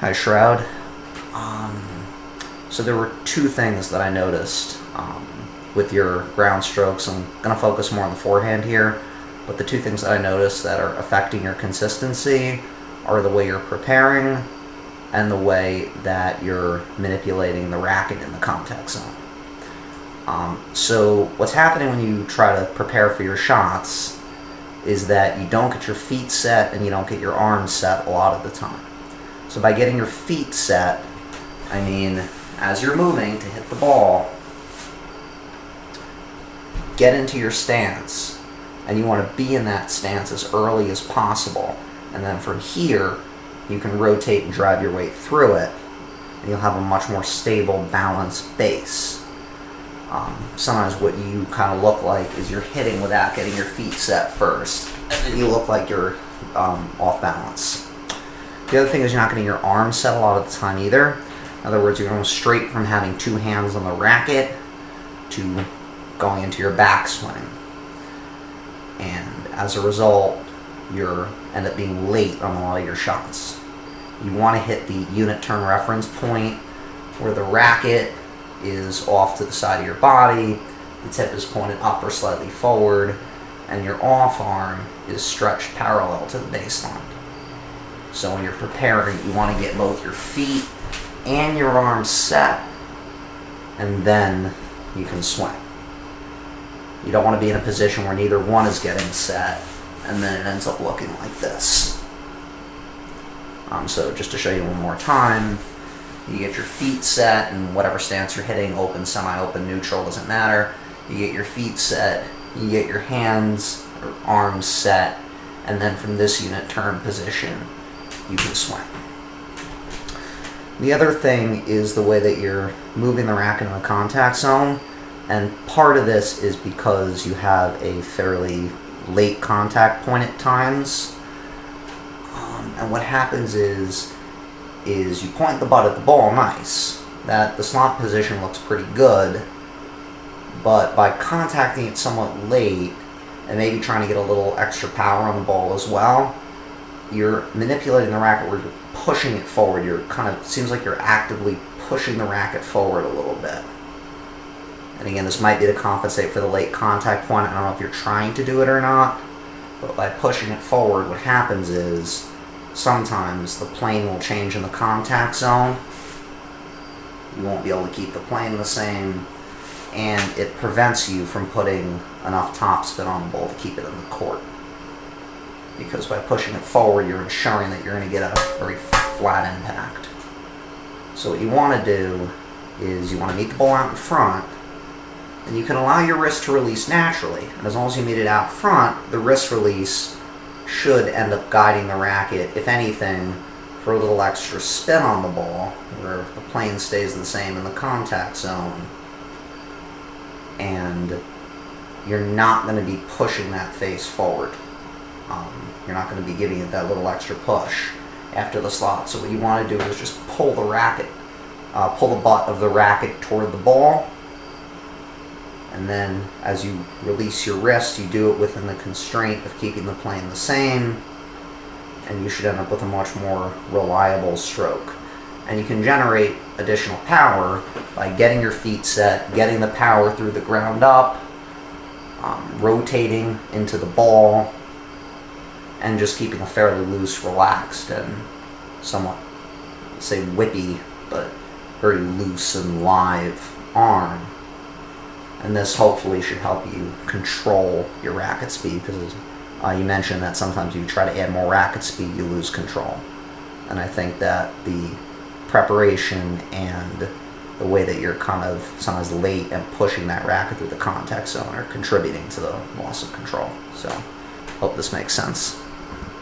Hi, Shroud. So there were two things that I noticed with your ground strokes. I'm going to focus more on the forehand here, but the two things that I noticed that are affecting your consistency are the way you're preparing and the way that you're manipulating the racket in the contact zone. So what's happening when you try to prepare for your shots is that you don't get your feet set and you don't get your arms set a lot of the time. So by getting your feet set, I mean as you're moving to hit the ball, get into your stance, and you want to be in that stance as early as possible, and then from here you can rotate and drive your way through it, and you'll have a much more stable, balanced base. Sometimes what you kind of look like is you're hitting without getting your feet set first, and then you look like you're off balance. The other thing is you're not getting your arms set a lot of the time either. In other words, you're going straight from having two hands on the racket to going into your backswing. And as a result, you end up being late on a lot of your shots. You want to hit the unit turn reference point where the racket is off to the side of your body, the tip is pointed up or slightly forward, and your off arm is stretched parallel to the baseline. So when you're preparing, you want to get both your feet and your arms set, and then you can swing. You don't want to be in a position where neither one is getting set, and then it ends up looking like this. So just to show you one more time, you get your feet set in whatever stance you're hitting, open, semi-open, neutral, doesn't matter. You get your feet set, you get your hands or arms set, and then from this unit turn position, you can swing. The other thing is the way that you're moving the racket in the contact zone, and part of this is because you have a fairly late contact point at times. And what happens is you point the butt at the ball nice. That the slot position looks pretty good, but by contacting it somewhat late and maybe trying to get a little extra power on the ball as well, you're manipulating the racket where you're pushing it forward. You're kind of, seems like you're actively pushing the racket forward a little bit. And again, this might be to compensate for the late contact point. I don't know if you're trying to do it or not, but by pushing it forward, what happens is sometimes the plane will change in the contact zone. You won't be able to keep the plane the same, and it prevents you from putting enough topspin on the ball to keep it in the court. Because by pushing it forward, you're ensuring that you're going to get a very flat impact. So what you want to do is you want to meet the ball out in front, and you can allow your wrist to release naturally. And as long as you meet it out front, the wrist release should end up guiding the racket, if anything, for a little extra spin on the ball, where the plane stays the same in the contact zone, and you're not going to be pushing that face forward. You're not going to be giving it that little extra push after the slot. So what you want to do is just pull the racket, pull the butt of the racket toward the ball, and then as you release your wrist, you do it within the constraint of keeping the plane the same, and you should end up with a much more reliable stroke. And you can generate additional power by getting your feet set, getting the power through the ground up, rotating into the ball, and just keeping a fairly loose, relaxed, and somewhat, say, whippy, but very loose and live arm. And this hopefully should help you control your racket speed, because you mentioned that sometimes you try to add more racket speed, you lose control. And I think that the preparation and the way that you're kind of sometimes late and pushing that racket through the contact zone are contributing to the loss of control. So, hope this makes sense.